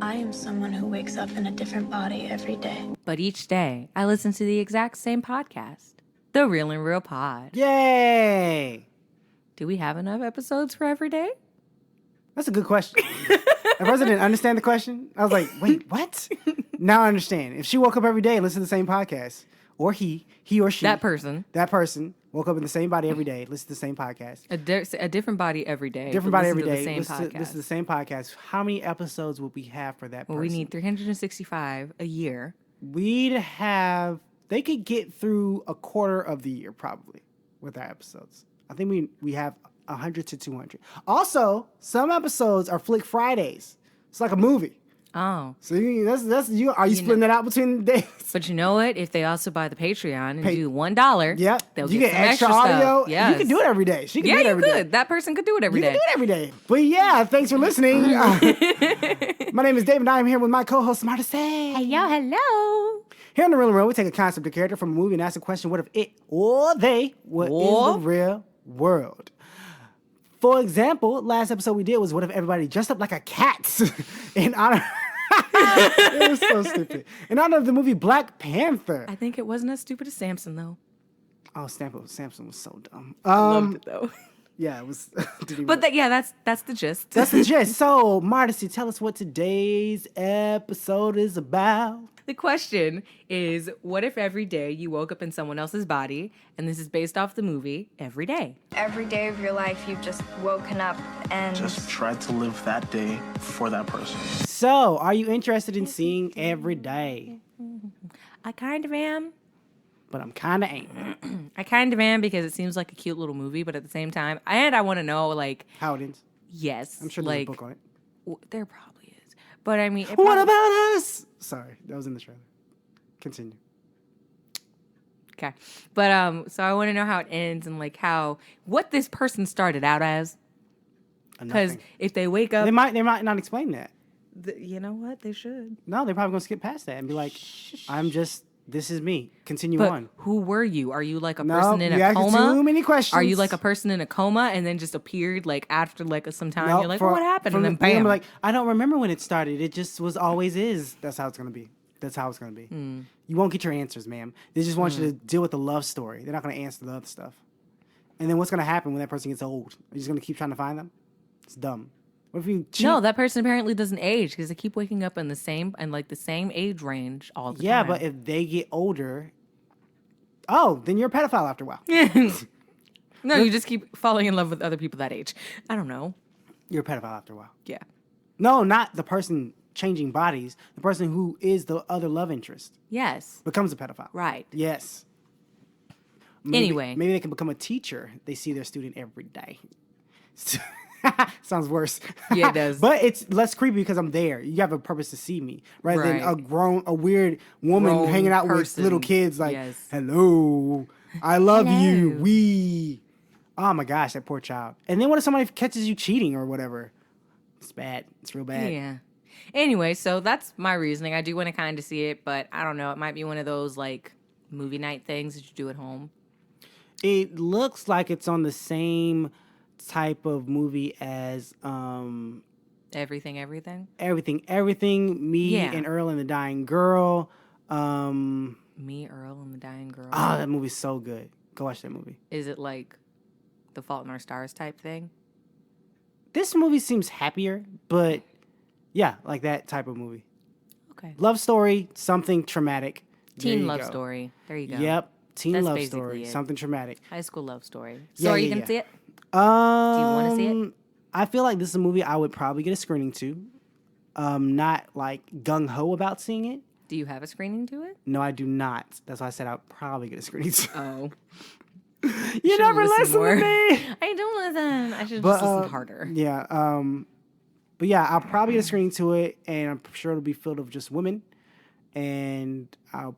I am someone who wakes up in a different body every day. But each day, I listen to the exact same podcast, The Real and Real Pod. Yay! Do we have enough episodes for every day? That's a good question. At first I didn't understand the question. I was like, wait, what? Now I understand. If she woke up every day and listened to the same podcast, or he or she. That person woke up in the same body every day, listened to the same podcast. A different body every day. Different body every day. Listen to the same podcast. How many episodes would we have for that person? Well, we need 365 a year. They could get through a quarter of the year probably with our episodes. I think we have 100 to 200. Also, some episodes are Flick Fridays. It's like a movie. Oh. So that's you. Are you splitting that out between the days? But you know what? If they also buy the Patreon and do $1, they'll you get some extra audio. stuff. Yes. You can do it every day. She can do it every day. That person could do it every You day. can do it every day. But yeah, thanks for listening. My name is Dave, and I am here with my co-host, Marta Say. Hello. Here on The Real and Real, we take a concept or character from a movie and ask the question, what if it or they were in the real world? For example, last episode we did was what if everybody dressed up like a cat in honor... It was so stupid. In honor of the movie Black Panther. I think it wasn't as stupid as Samson, though. Oh, Samson was so dumb. I loved it, though. Yeah, it was... But that's the gist. That's the gist. So, Marty, tell us what today's episode is about. The question is, what if every day you woke up in someone else's body, and this is based off the movie Every Day? Every day of your life, you've just woken up and... just tried to live that day for that person. So, are you interested in seeing Every Day? I kind of am. But I'm kind of ain't. I kind of am because it seems like a cute little movie, but at the same time, and I want to know, like... how it ends? Yes. I'm sure there's a book on it. There probably is. But I mean... What about us? Sorry, that was in the trailer. Continue. Okay. But, so I want to know how it ends and, like, what this person started out as. Because if they wake up... They might not explain that. You know what? They should. No, they're probably going to skip past that and be like, this is me. Continue but on. Who were you? Are you like a person in you a coma? Too many questions. Are you like a person in a coma and then just appeared like after like some time? You're like, what happened? And then bam. Like, I don't remember when it started. It just always is. That's how it's going to be. You won't get your answers, ma'am. They just want you to deal with the love story. They're not going to answer the other stuff. And then what's going to happen when that person gets old? Are you just going to keep trying to find them? It's dumb. What if you cheat? No, that person apparently doesn't age because they keep waking up in the same age range all the time. Yeah, but if they get older, then you're a pedophile after a while. No, you just keep falling in love with other people that age. I don't know. You're a pedophile after a while. Yeah. No, not the person changing bodies. The person who is the other love interest. Yes. Becomes a pedophile. Right. Yes. Anyway. Maybe they can become a teacher. They see their student every day. Sounds worse. Yeah, it does. But it's less creepy because I'm there. You have a purpose to see me, rather than a weird woman hanging out with little kids like, hello, I love you. Oh my gosh, that poor child. And then what if somebody catches you cheating or whatever? It's bad. It's real bad. Yeah. Anyway, so that's my reasoning. I do want to kind of see it, but I don't know. It might be one of those like movie night things that you do at home. It looks like it's on the same type of movie as Everything. Me and Earl and the Dying Girl. Me, Earl and the Dying Girl. Oh, that movie's so good. Go watch that movie. Is it like The Fault in Our Stars type thing? This movie seems happier, but yeah, like that type of movie. Okay. Love story, something traumatic. Teen love story. There you go. Yep. Teen love basically story, it. something traumatic. High school love story. So are you going to see it? Do you want to see it? I feel like this is a movie I would probably get a screening to. Not like gung-ho about seeing it. Do you have a screening to it? No, I do not. That's why I said I'd probably get a screening to. Oh. You never listen to me. I don't listen. I should just listen harder. Yeah. But yeah, I'll probably get a screening to it, and I'm sure it'll be filled with just women. And I'll...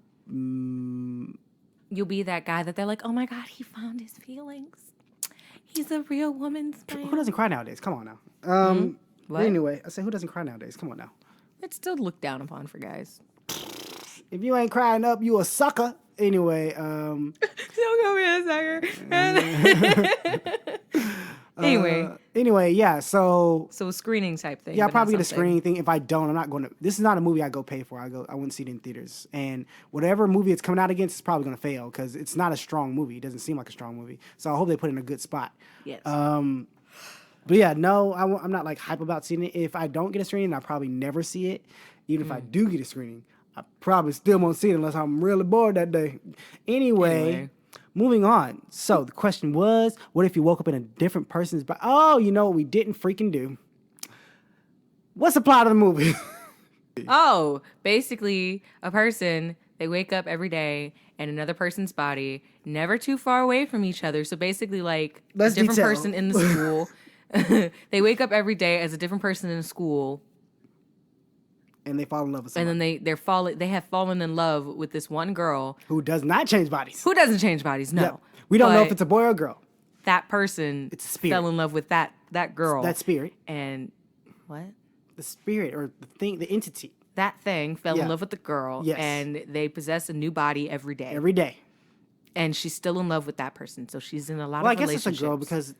You'll be that guy that they're like, oh my God, he found his feelings. He's a real woman's man. Who doesn't cry nowadays? Come on now. What? Anyway, I said, who doesn't cry nowadays? Come on now. It's still looked down upon for guys. If you ain't crying up, you a sucker. Anyway, Don't call me a sucker. Anyway, Anyway, yeah, so a screening type thing. Yeah, I'll probably get a screening thing. If I don't, I'm not going to. This is not a movie I go pay for. I wouldn't see it in theaters. And whatever movie it's coming out against is probably going to fail because it's not a strong movie. It doesn't seem like a strong movie. So I hope they put it in a good spot. Yes. But yeah, no, I'm not like hype about seeing it. If I don't get a screening, I'll probably never see it. Even if I do get a screening, I probably still won't see it unless I'm really bored that day. Anyway. Moving on. So the question was, what if you woke up in a different person's body? Oh, you know what we didn't freaking do? What's the plot of the movie? Oh, basically a person, they wake up every day in another person's body, never too far away from each other. So basically like a different person in the school. They wake up every day as a different person in the school. And they fall in love with someone. And then they have fallen in love with this one girl. Who does not change bodies. Who doesn't change bodies, no. Yep. We don't know if it's a boy or a girl. That person fell in love with that girl. That spirit. And what? The spirit or the thing, the entity. That thing fell in love with the girl. Yes. And they possess a new body every day. Every day. And she's still in love with that person. So she's in a lot of relationships. I guess it's a girl because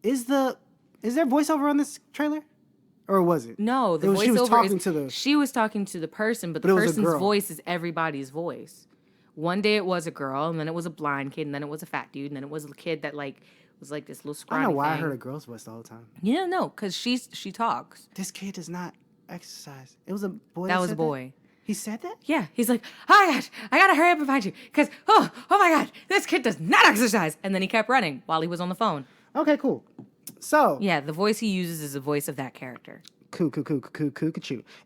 is there voiceover on this trailer? Or was it? No, she was talking to the person, but the person's voice is everybody's voice. One day it was a girl, and then it was a blind kid, and then it was a fat dude, and then it was a kid that like was like this little scrawny I don't know why thing. I heard a girl's voice the whole time. Yeah, no, because she talks. This kid does not exercise. It was a boy. That was a boy. He said that? Yeah, he's like, oh my gosh, I gotta hurry up and find you, because oh my god, this kid does not exercise, and then he kept running while he was on the phone. Okay, cool. So yeah, the voice he uses is the voice of that character. Cool.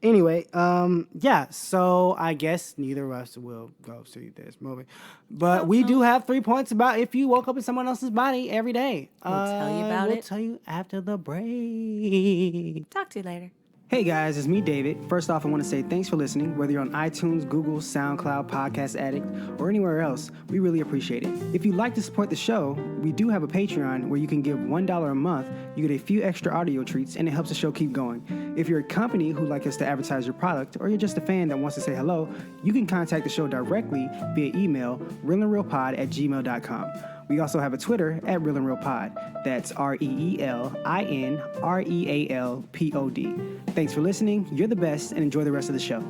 Anyway, yeah, so I guess neither of us will go see this movie. But we do have 3 points about if you woke up in someone else's body every day. We'll tell you about it. We'll tell you after the break. Talk to you later. Hey guys, it's me, David. First off, I want to say thanks for listening. Whether you're on iTunes, Google, SoundCloud, Podcast Addict, or anywhere else, we really appreciate it. If you'd like to support the show, we do have a Patreon where you can give $1 a month. You get a few extra audio treats, and it helps the show keep going. If you're a company who'd like us to advertise your product, or you're just a fan that wants to say hello, you can contact the show directly via email, realandrealpod@gmail.com. We also have a Twitter @RealAndRealPod. That's RealInRealPod. Thanks for listening. You're the best, and enjoy the rest of the show.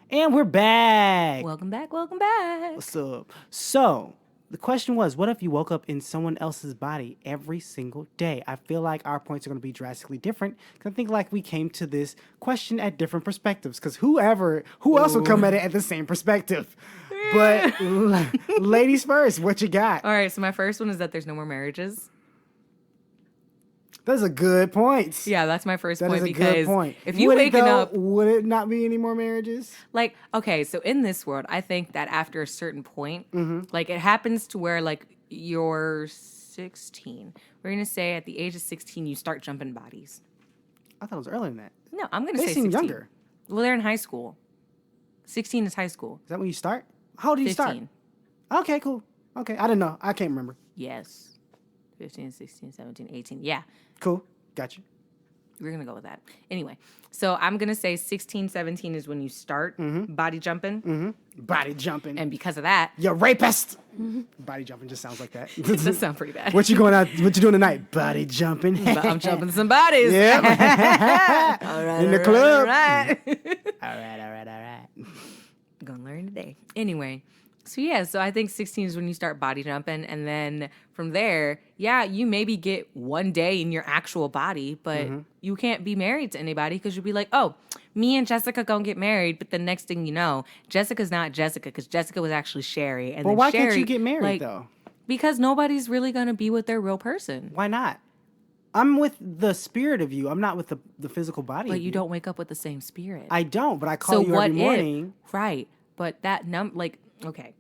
And we're back. Welcome back. What's up? So, the question was, what if you woke up in someone else's body every single day? I feel like our points are going to be drastically different because I think like we came to this question at different perspectives because who else would come at it at the same perspective? But ladies first, what you got? All right, so my first one is that there's no more marriages. That's a good point. Yeah, that's my first point. That is a because good point. If you waking up, would it not be any more marriages? Like, okay, so in this world, I think that after a certain point, like it happens to where like you're 16. We're gonna say at the age of 16, you start jumping bodies. I thought it was earlier than that. No, I'm gonna They say seem 16. younger. Well, they're in high school. 16 is high school. Is that when you start? How old do you 15. start? Okay, cool. Okay, I didn't know. I can't remember. Yes. 15, 16, 17, 18. Yeah. Cool. Gotcha. We're going to go with that. Anyway, so I'm going to say 16, 17 is when you start body jumping. Body jumping. And because of that... You're a rapist! Body jumping just sounds like that. It does sound pretty bad. What you doing tonight? Body jumping. I'm jumping some bodies. Yeah. All right, in the club. All right. All right. Gonna learn today. Anyway, so I think 16 is when you start body jumping, and then from there, yeah, you maybe get one day in your actual body, but you can't be married to anybody because you'll be like, oh, me and Jessica gonna get married, but the next thing you know, Jessica's not Jessica because Jessica was actually Sherry. And well, then why Sherry, can't you get married though? Because nobody's really gonna be with their real person. Why not? I'm with the spirit of you. I'm not with the physical body. But you don't wake up with the same spirit. I don't, but I call you every morning. Right. But that okay.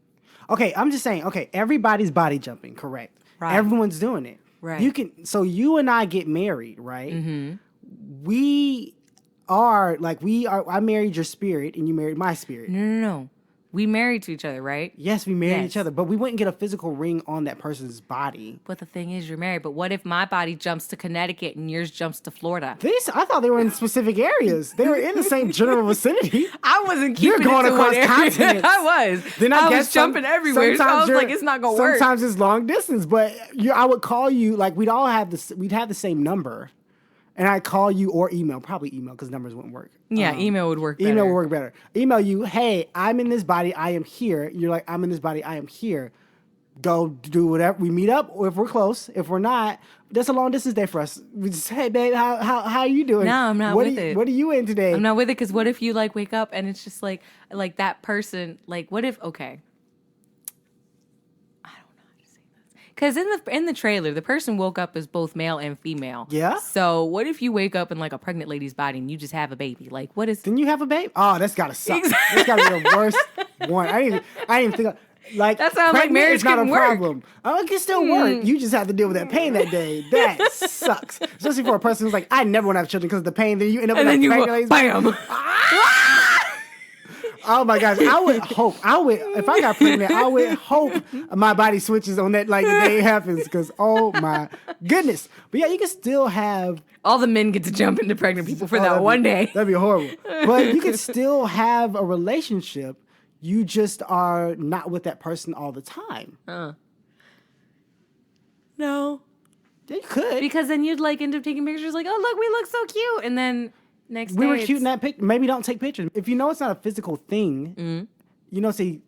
Okay, I'm just saying, okay, everybody's body jumping, correct. Right. Everyone's doing it. Right. So you and I get married, right? I married your spirit and you married my spirit. No. We married to each other, right? Yes, we married Yes. each other, but we wouldn't get a physical ring on that person's body. But the thing is, you're married. But what if my body jumps to Connecticut and yours jumps to Florida? I thought they were in specific areas. They were in the same general vicinity. I wasn't keeping You're going it to across one area. continents. I was. Then I guess was jumping everywhere. So I was like, it's not gonna work. Sometimes it's long distance, but I would call you like we'd have the same number, and I'd call you or email, probably email because numbers wouldn't work. Yeah, email would work better. Email would work better. Email you, hey, I'm in this body, I am here. You're like, I'm in this body, I am here. Go do whatever. We meet up, or if we're close. If we're not, that's a long distance day for us. We just, hey, babe, how are you doing? No, I'm not with it. What are you in today? I'm not with it because what if you like wake up and it's just like that person, like what if, okay. I don't know how to say this. Because in the trailer, the person woke up as both male and female. Yeah? So what if you wake up in like a pregnant lady's body and you just have a baby? Like what is... Then you have a baby? Oh, that's gotta suck. That's gotta be the worst one. I didn't even think of, like, that sounds like marriage is not a can work. problem. Oh, it can still work. You just have to deal with that pain that day. That sucks. Especially for a person who's like, I never want to have children because of the pain. Then you end up And with then that you pregnant go, lady's bam. Oh my gosh, if I got pregnant, I would hope my body switches on that like the day it happens because oh my goodness. But yeah, you can still have All the men get to jump into pregnant people for that one day. That'd be horrible. But you can still have a relationship. You just are not with that person all the time. No. Yeah, you could. Because then you'd like end up taking pictures like, oh, look, we look so cute. And then next We day were cute in that picture. Maybe don't take pictures. If you know it's not a physical thing, you know it's a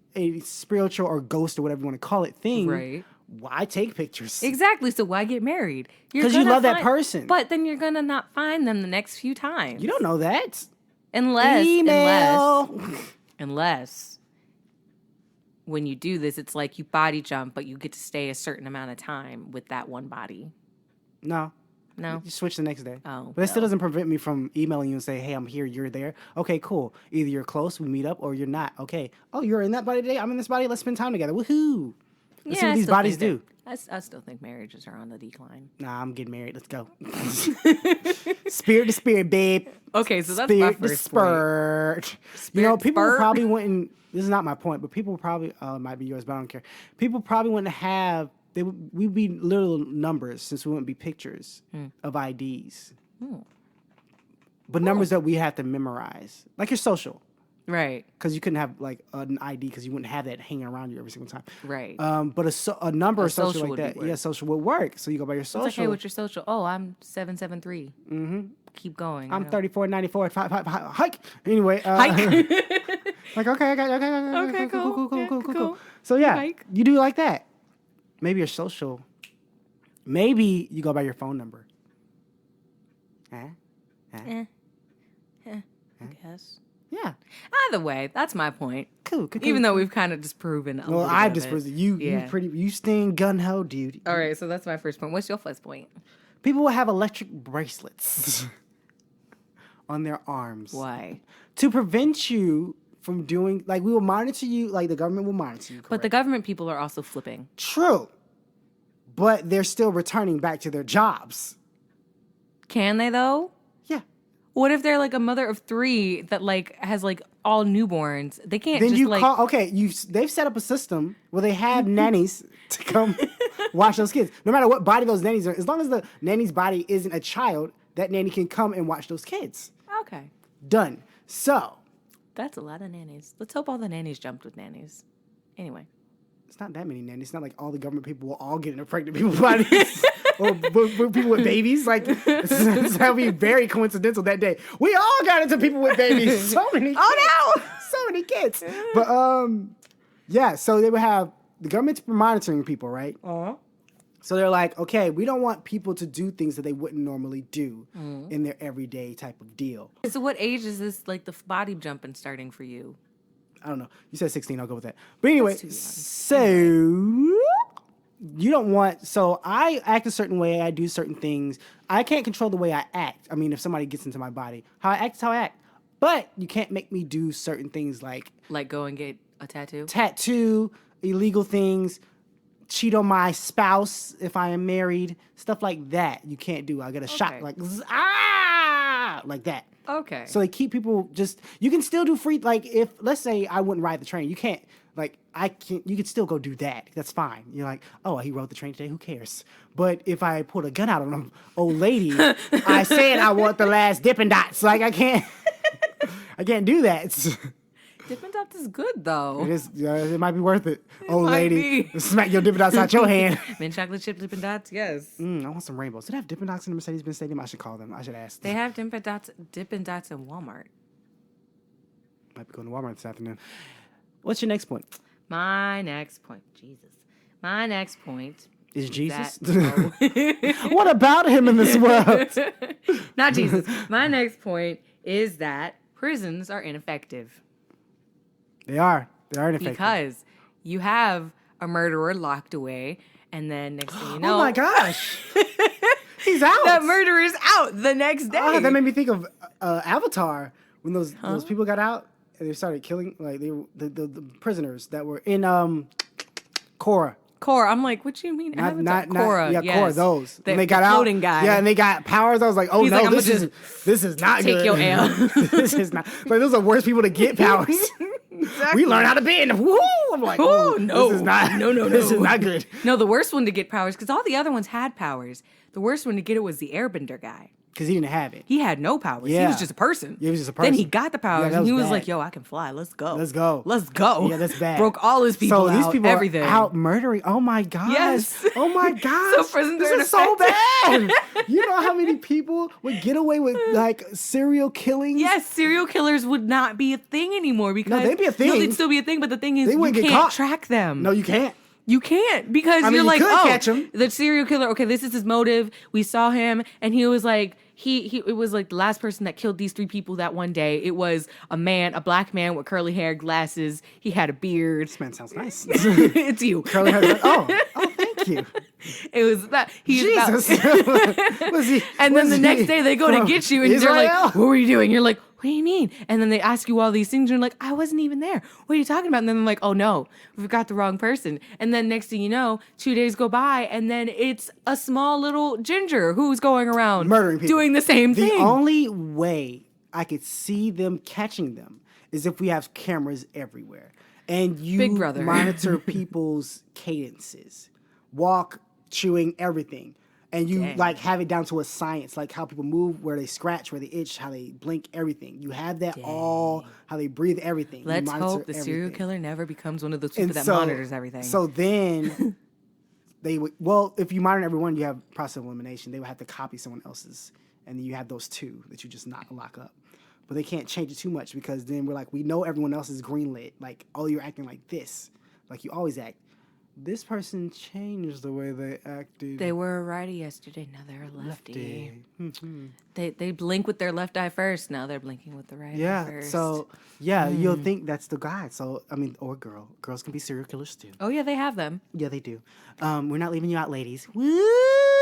spiritual or ghost or whatever you want to call it thing, Right. why take pictures? Exactly. So why get married? 'Cause you gonna love that person. But then you're going to not find them the next few times. You don't know that. Unless Email. When you do this, it's like you body jump, but you get to stay a certain amount of time with that one body. No. No? You switch the next day. Oh, But it still doesn't prevent me from emailing you and say, hey, I'm here, you're there. Okay, cool. Either you're close, we meet up, or you're not. Okay. Oh, you're in that body today? I'm in this body. Let's spend time together. Woohoo. Let's see what I these still bodies think do. I still think marriages are on the decline. Nah, I'm getting married. Let's go. Spirit to spirit, babe. Okay, so that's my Spirit to first point. spurt. You know, Spirit people spurt. probably wouldn't. This is not my point, but people probably it might be yours, but I don't care. People probably wouldn't have. We'd be little numbers since we wouldn't be pictures of IDs. But numbers that we have to memorize, like your social, Right, because you couldn't have like an ID because you wouldn't have that hanging around you every single time. right. But a number of social social like would that, work. yeah, social would work. So you go by your social. It's like, hey, what's your social? Oh, I'm 773. Mm-hmm. Keep going. I'm 3494 hike. Anyway, Hike. like okay, Okay, cool. So yeah, Hike. you do like that. Maybe your social. Maybe you go by your phone number. I guess. Yeah, Either way, that's my point. cool. Even though we've kind of disproven. well, I've just you Yeah. you sting gun ho, dude. All right, so that's my first point. What's your first point? People will have electric bracelets on their arms. Why? To prevent you from doing like we will monitor you, like the government will monitor you. But Correct? the government people are also flipping. True. But they're still returning back to their jobs. Can they though? Yeah. What if they're like a mother of 3 that like has like all newborns? They can't Then just you like call. Okay, they've set up a system where they have nannies to come watch those kids. No matter what body those nannies are, as long as the nanny's body isn't a child, that nanny can come and watch those kids. Okay. Done. So That's a lot of nannies. Let's hope all the nannies jumped with nannies. Anyway. it's not that many nannies. It's not like all the government people will all get into pregnant people's bodies. Or people with babies. Like, that would be very coincidental that day. We all got into people with babies. So many kids. Oh no! So many kids. But, yeah, so they would have the government's monitoring people, right? Uh-huh. So they're like, okay, we don't want people to do things that they wouldn't normally do in their everyday type of deal. So what age is this like the body jumping starting for you? I don't know. You said 16, I'll go with that. But anyway, too young. so you don't want, so I act a certain way, I do certain things. I can't control the way I act. I mean, if somebody gets into my body, how I act is how I act. But you can't make me do certain things like Like go and get a tattoo? tattoo, illegal things, cheat on my spouse if I am married, stuff like that. You can't do. I get a shot Okay. like that. Okay. So they keep people just. You can still do free. Like if let's say I wouldn't ride the train, you can't. Like I can't. You could still go do that. That's fine. You're like, oh, he rode the train today. Who cares? But if I pulled a gun out on an old lady, I said I want the last Dippin' Dots. Like I can't. I can't do that. Dippin' Dots is good though. It is. It might be worth it. Old might lady, be. smack your Dippin' Dots out your hand. Mint chocolate chip Dippin' Dots, yes. I want some rainbows. Do they have Dippin' Dots in the Mercedes-Benz Stadium? I should call them. I should ask them. They have Dippin' Dots in Walmart. Might be going to Walmart this afternoon. What's your next point? My next point, Jesus. My next point Is Jesus? that- What about him in this world? Not Jesus. My next point is that prisons are ineffective They are. They are ineffective. because you have a murderer locked away, and then next thing you know, Oh my gosh. He's out. that murderer's out the next day. Ah, that made me think of Avatar when those people got out and they started killing like they were, the prisoners that were in Korra. Korra. I'm like, what do you mean? Not Korra. yeah, yes. Korra. Those The, when they got the out, floating guy. yeah, and they got powers. I was like, oh He's no, like, I'ma this is not take good. your L. This is not. Like those are the worst people to get powers. Exactly. We learn how to bend. Woo! I'm like, Oh, oh, no. this is not. No. This is not good. No, the worst one to get powers, because all the other ones had powers. The worst one to get it was the airbender guy. Because he didn't have it. He had no powers. He Yeah. was just a person. Yeah, he was just a Then he person. got the powers, Yeah, that and he was was bad. like, yo, I can fly. Let's go. Let's go. Let's go. Yeah, that's bad. Broke all his people So these out, people everything. are out murdering. Oh my gosh. Yes. Oh my gosh. prisons this are is so ineffective. bad. You know how many people would get away with like serial killings? Yes, serial killers would not be a thing anymore because they'd be a thing. No, they'd still be a thing, but the thing is, They you wouldn't get can't caught. track them. No, you can't. You can't because I mean, you're you like, could oh, catch him. the serial killer. Okay, this is his motive. We saw him, and he was like, he. It was like the last person that killed these 3 people that one day. It was a man, a black man with curly hair, glasses. He had a beard. This man sounds nice. It's you. Curly hair. Oh, thank you. It was that. He's Jesus. Was he, and then was the next he day they go to from get you, and they're Israel? like, "What were you doing?" You're like, "What do you mean?" And then they ask you all these things, and you're like, "I wasn't even there. What are you talking about?" And then they're like, "Oh no, we forgot the wrong person." And then next thing you know, 2 days go by, and then it's a small little ginger who's going around Murdering people. doing the same The thing. only way I could see them catching them is if we have cameras everywhere and you Big Brother. monitor people's cadences, walk, chewing, everything. And you Dang. like have it down to a science, like how people move, where they scratch, where they itch, how they blink, everything. You have that all, how they breathe, everything. You Let's monitor hope the serial everything. killer never becomes one of those people And that so- monitors everything. So then they would, well, if you monitor everyone, you have process of elimination. They would have to copy someone else's. And then you have those 2 that you just not lock up. But they can't change it too much because then we're like, we know everyone else is greenlit. Like, oh, you're acting like this. Like you always act. This person changed the way they acted. they were a righty yesterday, now they're a lefty. Mhm. They blink with their left eye first, now they're blinking with the right eye Yeah. first. So, yeah, you'll think that's the guy. So, I mean, or girl. Girls can be serial killers too. Oh yeah, they have them. Yeah, they do. We're not leaving you out, ladies. Woo!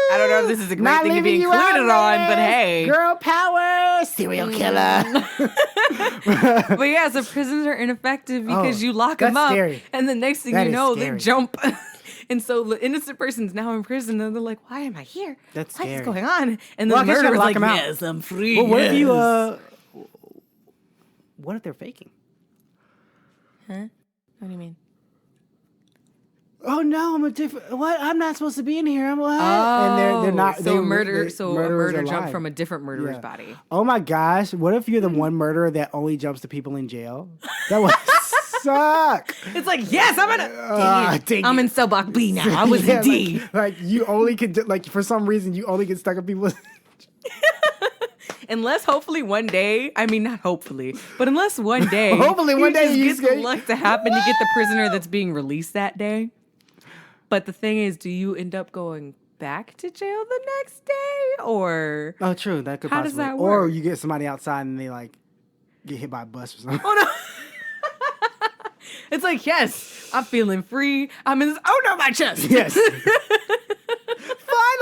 I don't know if this is a great Not thing to be leaving you out, included on, but ladies. hey. Girl power, serial killer. But yeah, so prisons are ineffective because Oh, you lock them that's up, scary. and the next thing That you is know, scary. they jump. And so the innocent person's now in prison, and they're like, "Why am I here? That's What is scary. going on?" And Well, I then the guess you gotta murderer's lock like, 'em out. "Yes, I'm free." Well, what if you yes." what if they're faking? Huh? What do you mean? Oh no, I'm a different. What? I'm not supposed to be in here. I'm what? And they're not. So they, a murder. they- So a murderers murder are jumped alive. from a different murderer's Yeah. body. Oh my gosh! What if you're the one murderer that only jumps to people in jail? That would suck. It's like, yes, I'm in. Dang I'm it. in cell block B now. I was Yeah, in D. like you only could like for some reason you only get stuck in people. Unless hopefully one day, I mean not hopefully, but unless one day, Hopefully one day you just get get- the luck to happen to get the prisoner that's being released that day. But the thing is, do you end up going back to jail the next day, or Oh, true. That could How does possibly. that Or work? you get somebody outside and they like get hit by a bus or something. oh no? It's like, yes, I'm feeling free. I'm in this. Oh no, my chest. Yes. Finally.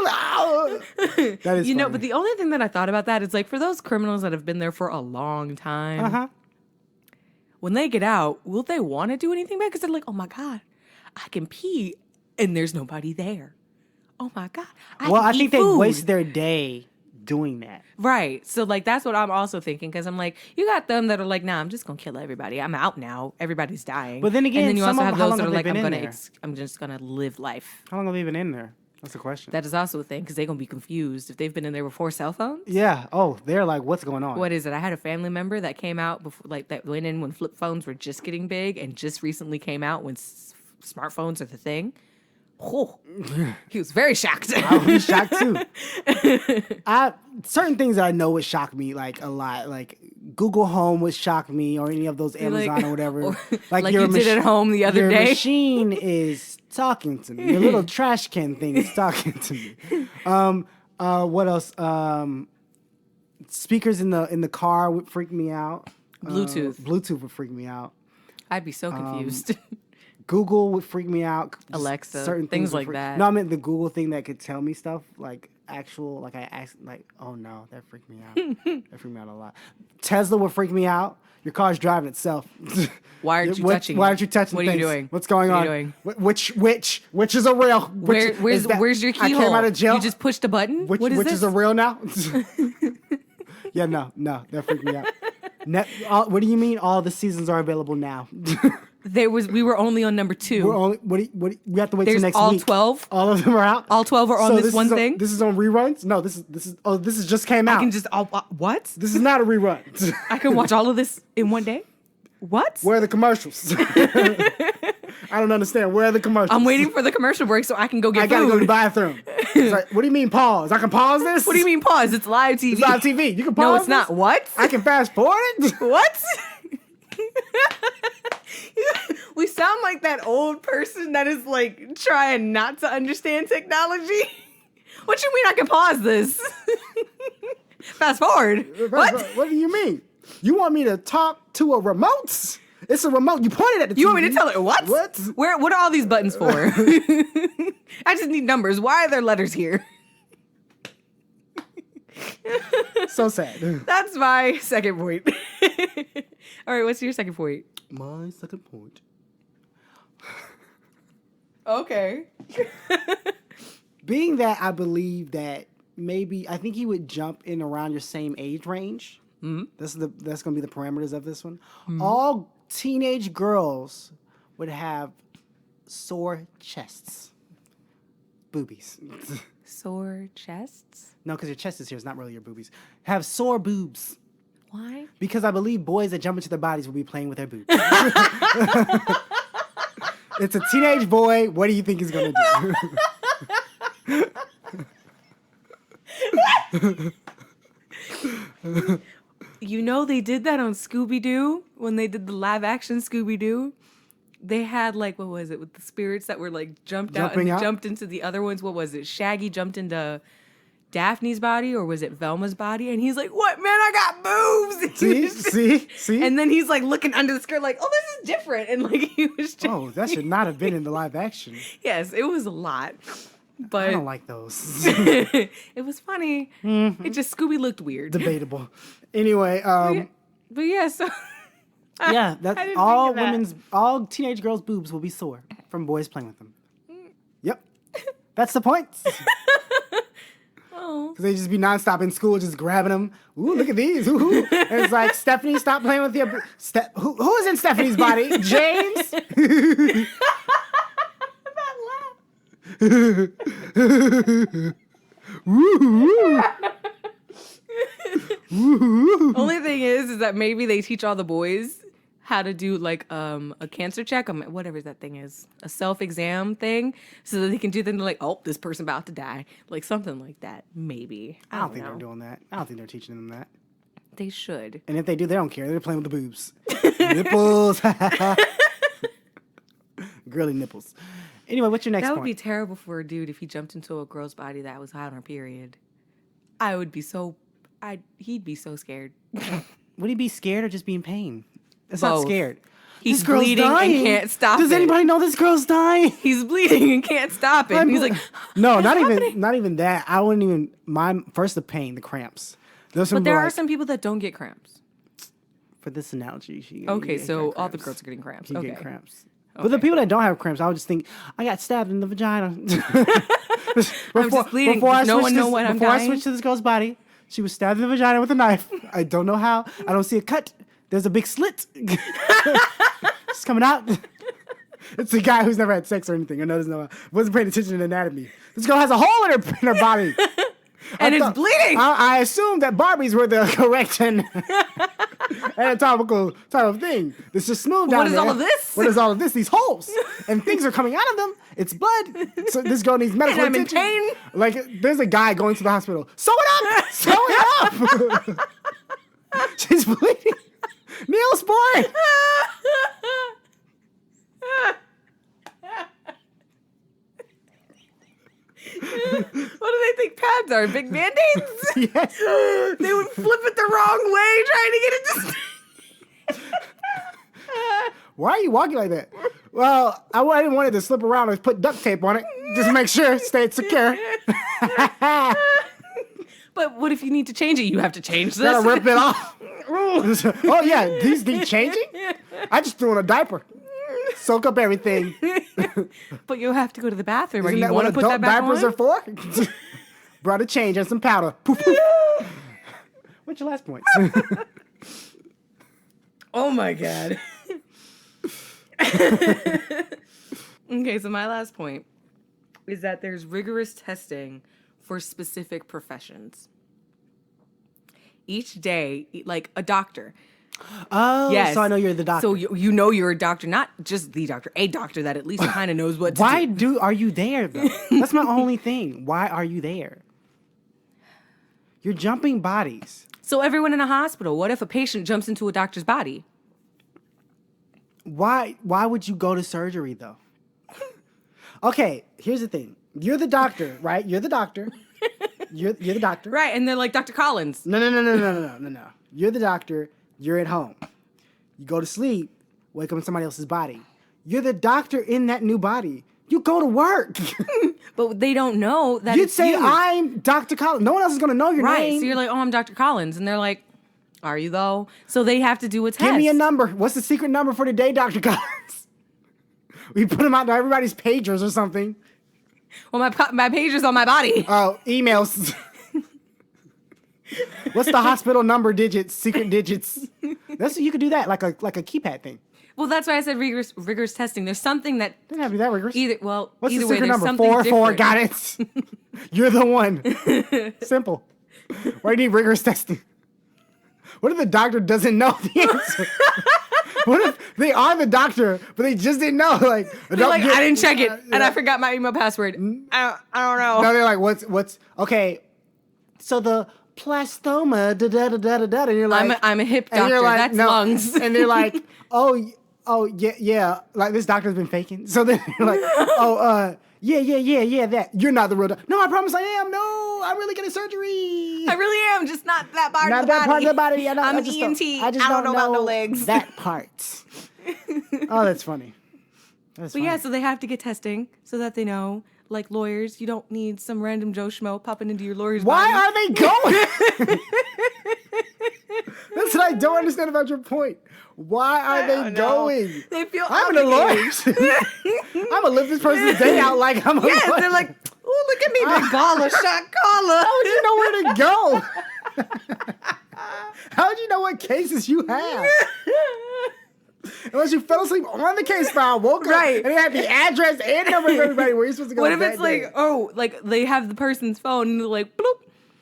Ow. That is. You know, funny. but the only thing that I thought about that is like for those criminals that have been there for a long time, Uh-huh. when they get out, will they want to do anything back? Because they're like, oh my God, I can pee and there's nobody there. Oh my God. Well, can I eat think they food. waste their day doing that. Right. So like that's what I'm also thinking because I'm like, you got them that are like, nah, I'm just gonna kill everybody. I'm out now. Everybody's dying. But then again, and then you some also of have how those long that are have they like, been in there? I'm just gonna live life. How long have they been in there? That's the question. That is also a thing because they're gonna be confused if they've been in there before cell phones. Yeah. Oh, they're like, what's going on? What is it? I had a family member that came out before, like that went in when flip phones were just getting big, and just recently came out when smartphones are the thing. Oh, he was very shocked. I was shocked too. Certain things that I know would shock me like a lot, like Google Home would shock me, or any of those Amazon or whatever. Or, like you did at home the other day. Your machine is talking to me. Your little trash can thing is talking to me. What else? Speakers in the car would freak me out. Bluetooth would freak me out. I'd be so confused. Google would freak me out. Alexa, certain things like that. No, I meant the Google thing that could tell me stuff like actual, like I asked, like, oh no, that freaked me out. That freaked me out a lot. Tesla would freak me out. Your car's driving itself. Why aren't you touching? Why aren't you touching? What things? are you doing? What's going on? What are you doing? Which is a real? Where's your keyhole? I came out of jail. You just pushed a button. What is which this? Is a real now? Yeah, no, that freaked me out. What do you mean? All the seasons are available now. We were only on number 2. We have to wait till next all week. 12? All of them are out? All 12 are on this one thing? This is on reruns? No, this is just came out. I can just, what? This is not a rerun. I can watch all of this in one day? What? Where are the commercials? I don't understand. Where are the commercials? I'm waiting for the commercial break so I can go get food. I gotta go to the bathroom. It's like, what do you mean pause? I can pause this? What do you mean pause? It's live TV. It's live TV. You can pause No, it's not. this? What? I can fast forward it? What? We sound like that old person that is like trying not to understand technology. What you mean I can pause this? Fast forward. What? What do you mean? You want me to talk to a remote? It's a remote. You pointed at the TV. You want me to tell it what? What? What are all these buttons for? I just need numbers. Why are there letters here? So sad. That's my second point. All right, what's your second point? My second point. Okay. Being that I believe that I think he would jump in around your same age range. Mm-hmm. That's going to be the parameters of this one. Mm-hmm. All teenage girls would have sore chests. Boobies. Sore chests? No, because your chest is here. It's not really your boobies. Have sore boobs. Why? Because I believe boys that jump into their bodies will be playing with their boobs. It's a teenage boy. What do you think he's going to do? You know they did that on Scooby-Doo when they did the live action Scooby-Doo. They had like, what was it, with the spirits that were like jumped out and jumped into the other ones. What was it? Shaggy jumped into Daphne's body, or was it Velma's body? And he's like, "What, man? I got boobs." See. And then he's like looking under the skirt, like, "Oh, this is different." And like he was just, oh, that should not have been in the live action. Yes, it was a lot. But I don't like those. It was funny. Mm-hmm. It just Scooby looked weird. Debatable. Anyway, but yeah, so yeah, that's all teenage girls' boobs will be sore from boys playing with them. Yep. That's the point. Because they just be nonstop in school, just grabbing them. Ooh, look at these. Ooh. And it's like, Stephanie, stop playing with your... who is in Stephanie's body? James? That Only thing is that maybe they teach all the boys how to do like a cancer check, whatever that thing is, a self-exam thing, so that they can do them like, oh, this person about to die, like something like that. Maybe. I don't think they're doing that. I don't think they're teaching them that. They should. And if they do, they don't care. They're playing with the boobs. Nipples. Girly nipples. Anyway, what's your next point? That would be terrible for a dude if he jumped into a girl's body that was hot on her period. He'd be so scared. Would he be scared or just be in pain? It's Both. not scared. He's bleeding and can't stop it. Does anybody know this girl's dying? He's bleeding and can't stop it. And he's like, no, not even that. I wouldn't even mind. First, the pain, the cramps. But there are some people that don't get cramps. For this analogy, okay, so all the girls are getting cramps. You get cramps. Okay. But the people that don't have cramps, I would just think, I got stabbed in the vagina. I'm just bleeding. No one know what I'm dying. Before I switch to this girl's body, She was stabbed in the vagina with a knife. I don't know how. I don't see a cut. There's a big slit. It's coming out. It's a guy who's never had sex or anything. Wasn't paying attention to anatomy. This girl has a hole in her body. And it's bleeding. I assumed that Barbies were the correct and anatomical type of thing. It's just smooth down there. What is all of this? What is all of this? These holes. And things are coming out of them. It's blood. So this girl needs medical and I'm attention. in pain. Like, there's a guy going to the hospital. Sew it up! Sew it up! She's bleeding. Neosporin! What do they think pads are? Big Band-Aids? Yes. They would flip it the wrong way trying to get it to Why are you walking like that? Well, I didn't want it to slip around and put duct tape on it. Just make sure it stayed secure. But what if you need to change it? You have to change this. Gotta rip it off. Oh, yeah, these need changing? I just threw in a diaper. Soak up everything. But you'll have to go to the bathroom. Isn't Or you that want what to put that adult back diapers on? are for? Brought a change and some powder. Poof, poof. What's your last point? Oh my God. Okay, so my last point is that there's rigorous testing for specific professions. Each day, like a doctor. Oh, Yes. so I know you're the doctor. So you know you're a doctor, not just the doctor, a doctor that at least kind of knows what to do. Are you there, though? That's my only thing. Why are you there? You're jumping bodies. So everyone in a hospital, what if a patient jumps into a doctor's body? Why would you go to surgery, though? Okay, here's the thing. You're the doctor, right? You're the doctor. You're the doctor. Right, and they're like, Dr. Collins. No. You're the doctor. You're at home. You go to sleep, wake up in somebody else's body. You're the doctor in that new body. You go to work. But they don't know that You'd it's say, you. I'm Dr. Collins. No one else is going to know your Right, name. so you're like, oh, I'm Dr. Collins. And they're like, are you though? So they have to do a test. Give me a number. What's the secret number for today, Dr. Collins? We put them out to everybody's pagers or something. Well, my pager's on my body. Oh, emails. What's the hospital number digits, secret digits? You could do that, like a keypad thing. Well, that's why I said rigorous testing. There's something that Didn't have to be that rigorous. What's either the way, secret there's number? something 4 different. got it. You're the one. Simple. Why do you need rigorous testing? What if the doctor doesn't know the answer? What if they are the doctor, but they just didn't know? Like, I didn't check it, and I forgot my email password. I don't know. No, they're like, what's okay? So the plastoma, da-da-da-da-da-da, and you're like, I'm a hip and doctor. you're like, That's no. lungs. And they're like, oh, yeah, like this doctor's been faking. So then you're like, yeah, that. You're not the real doctor. No, I promise I am. No, I'm really getting surgery. I really am, just not that part Not of the that body. part of the body. I'm an ENT. I just don't know about no legs. That part. Oh, that's funny. That's But funny. yeah, so they have to get testing so that they know. Like lawyers, you don't need some random Joe Schmo popping into your lawyer's Why body. are they going? That's what I don't understand about your point. Why are they going? They feel I'm a lawyer. I'm gonna live this person's day out like I'm a Yes, lawyer. they're like, oh, look at me, big gala, shot gala. How would you know where to go? How would you know what cases you have? Unless you fell asleep on the case file, woke up, Right. and they had the address and number of everybody where you're supposed to go. What if that it's like, day. like they have the person's phone and they're like, bloop,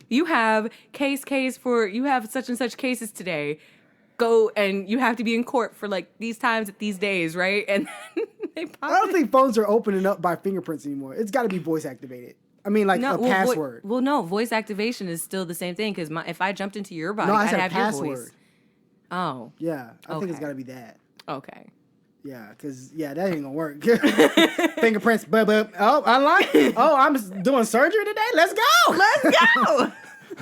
you have you have such and such cases today. Go, and you have to be in court for like these times at these days, right? And then they pop I don't it. think phones are opening up by fingerprints anymore. It's got to be voice activated. I mean, like a password. No, voice activation is still the same thing because if I jumped into your body, No, I I'd said have password. your voice. Oh, Yeah, I think it's Okay. got to be that. okay. Yeah, because, that ain't going to work. Fingerprints, oh, unlock. Oh, I'm doing surgery today? Let's go. Let's go.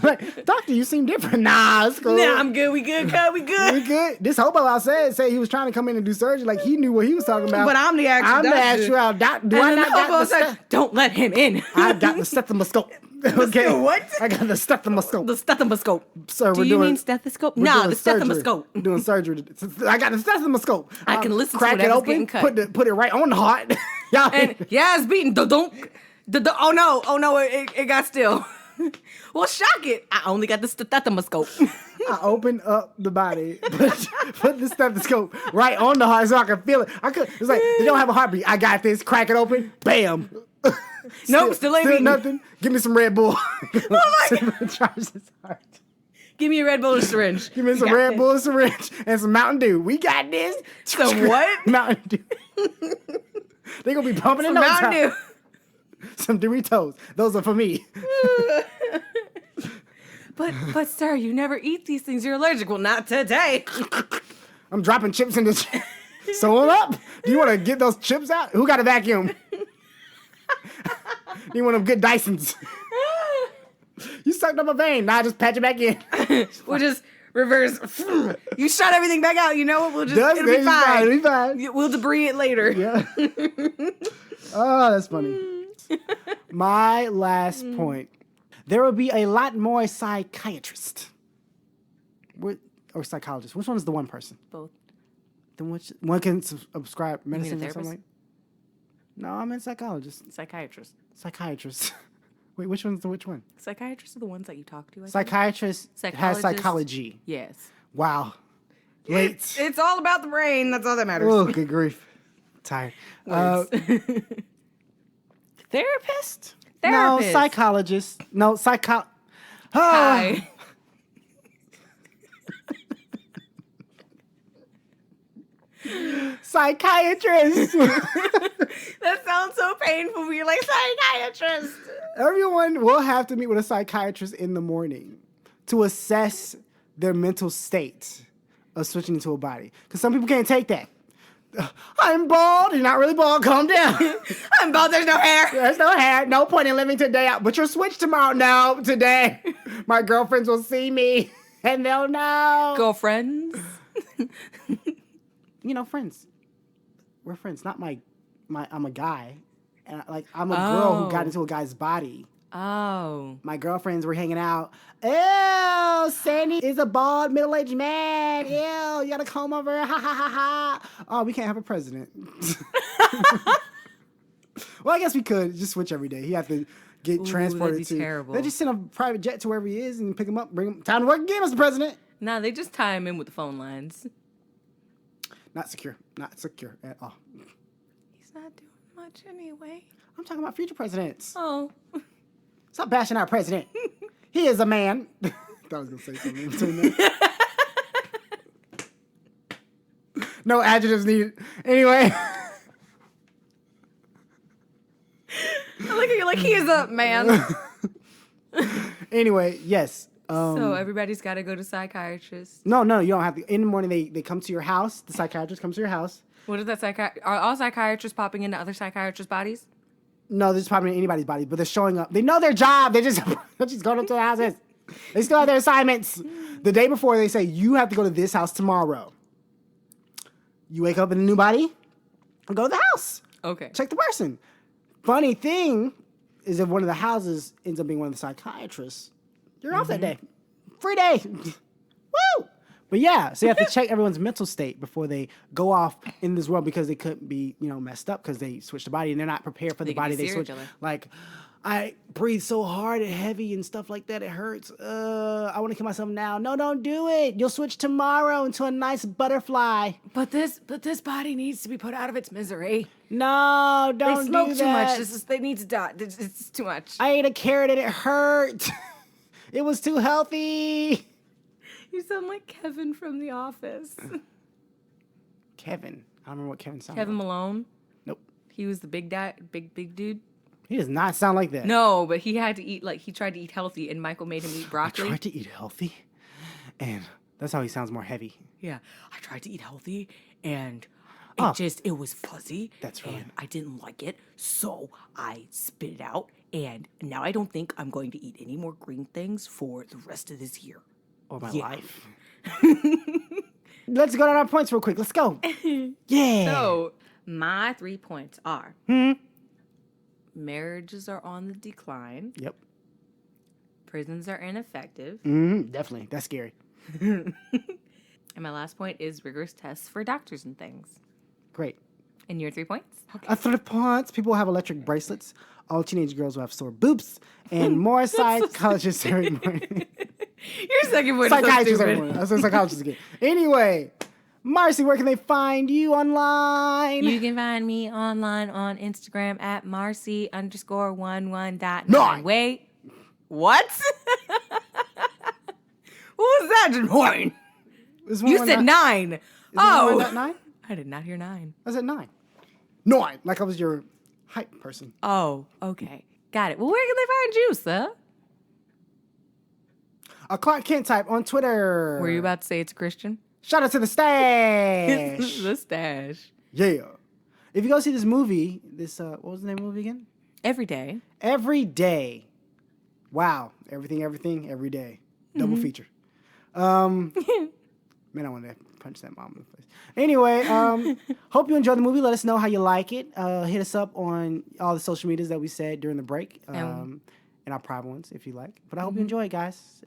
Like, doctor, you seem different. Nah, it's cool. Nah, I'm good. We good, cuz. We good. We good. This hobo outside said he was trying to come in and do surgery. Like, he knew what he was talking about. But I'm the actual I'm the doctor. actual doctor. Do I And then not the hobo got the said, don't let him in. I got the stethoscope. Okay. what? I got the stethoscope. The stethoscope. Sir, Do we're you doing, mean stethoscope? we're Nah, doing the surgery. stethoscope. We're doing surgery. I got the stethoscope. I can listen to crack it whatever's open, getting cut. put it right on the heart. Y'all, And yeah, it's beating. Oh no, it got still. Well, shock it. I only got the stethoscope. I open up the body, put the stethoscope right on the heart so I can feel it. It's like, they don't have a heartbeat. I got this. Crack it open. Bam. Nope, still ain't beating. Nothing. Give me some Red Bull. Oh my God. Charge this heart. Give me a Red Bull and syringe. Give me some Red Bull and syringe and some Mountain Dew. We got this. Some what? Mountain Dew. They're going to be pumping in no Mountain time. Dew. Some Doritos. Those are for me. But sir, you never eat these things. You're allergic. Well, not today. I'm dropping chips in this. Sew them up. Do you want to get those chips out? Who got a vacuum? You want them good Dysons. You sucked up a vein. Now just patch it back in. We'll just reverse. You shot everything back out. You know what? We'll just, it'll be fine. It'll be fine. We'll debris it later. Yeah. Oh, that's funny. My last point. There will be a lot more psychiatrists. Or psychologists. Which one is the one person? Both. Then which one can prescribe medicine or therapist? something? No, I meant psychologist. Psychiatrist. Psychiatrist. Wait, which one's the which one? Psychiatrists are the ones that you talk to. I think. Psychiatrist has psychology. Yes. Wow. Late. It's all about the brain. That's all that matters. Oh, good grief. Tired. Therapist? No, psychologist. No, Hi. Psychiatrist. That sounds so painful when you're like, psychiatrist. Everyone will have to meet with a psychiatrist in the morning to assess their mental state of switching into a body. Because some people can't take that. I'm bald. You're not really bald. Calm down. I'm bald. There's no hair. There's no hair. No point in living today. But you're switched tomorrow. No, today. My girlfriends will see me and they'll know. Girlfriends? You know, friends. We're friends. Not I'm a guy. And I'm a girl who got into a guy's body. Oh. My girlfriends were hanging out. Ew, Sandy is a bald middle-aged man. Ew, you got a comb over. Ha ha ha ha. Oh, we can't have a president. Well, I guess we could just switch every day. He have to get transported that'd be terrible. They just send a private jet to wherever he is and pick him up, bring him. Time to work again, Mr. President. Nah, they just tie him in with the phone lines. Not secure. Not secure at all. He's not doing much anyway. I'm talking about future presidents. Oh. Stop bashing our president. He is a man. I was going to say something in between that. No adjectives needed. Anyway. I like how you're like, he is a man. Anyway, yes. So everybody's got to go to psychiatrists. No, you don't have to. In the morning, they come to your house. The psychiatrist comes to your house. What is that Are all psychiatrists popping into other psychiatrists' bodies? No, they're just popping in anybody's body, but they're showing up. They know their job. They're just going up to the houses. They still have their assignments. The day before, they say, you have to go to this house tomorrow. You wake up in a new body, and go to the house. Okay. Check the person. Funny thing is if one of the houses ends up being one of the psychiatrists, you're off that day. Free day. Woo! But yeah, so you have to check everyone's mental state before they go off in this world because they couldn't be, messed up because they switched the body and they're not prepared for the body they switched. Like, I breathe so hard and heavy and stuff like that. It hurts. I want to kill myself now. No, don't do it. You'll switch tomorrow into a nice butterfly. But this body needs to be put out of its misery. No, don't do that. They smoke too much. They need to die. It's too much. I ate a carrot and it hurt. It was too healthy. You sound like Kevin from The Office. Kevin? I don't remember what Kevin sounded Kevin like. Malone? Nope. He was the big dude? He does not sound like that. No, but he had to eat, he tried to eat healthy, and Michael made him eat broccoli. I tried to eat healthy, and that's how he sounds more heavy. Yeah. I tried to eat healthy, and it was fuzzy. That's right. And I didn't like it, so I spit it out, and now I don't think I'm going to eat any more green things for the rest of this year. Or my life. Let's go down our points real quick. Let's go. Yeah. So, my 3 points are... Marriages are on the decline. Yep. Prisons are ineffective. Definitely. That's scary. And my last point is rigorous tests for doctors and things. Great. And your 3 points? 3 points. People will have electric bracelets. All teenage girls will have sore boobs. And more psychologists every morning. Your second point is so Psychiatrists every stupid. morning. That's what psychologists again. Anyway, Marcy, where can they find you online? You can find me online on Instagram at Marcy_11.9. Nine. Wait. What? What was that? Nine. You said 9. Oh. 9? I did not hear 9. I said 9. 9. Like I was your hype person. Oh, okay. Got it. Well, where can they find you, sir? Clark Kent type on Twitter. Were you about to say it's Christian? Shout out to the stash. The stash. Yeah. If you go see this movie, what was the name of the movie again? Every day. Every Day. Wow. Everything, every day. Double feature. Man, I want to punch that mom in the face. Anyway, hope you enjoy the movie. Let us know how you like it. Hit us up on all the social medias that we said during the break. And our private ones, if you like. But I hope you enjoy it, guys.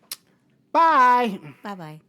Bye. Bye-bye.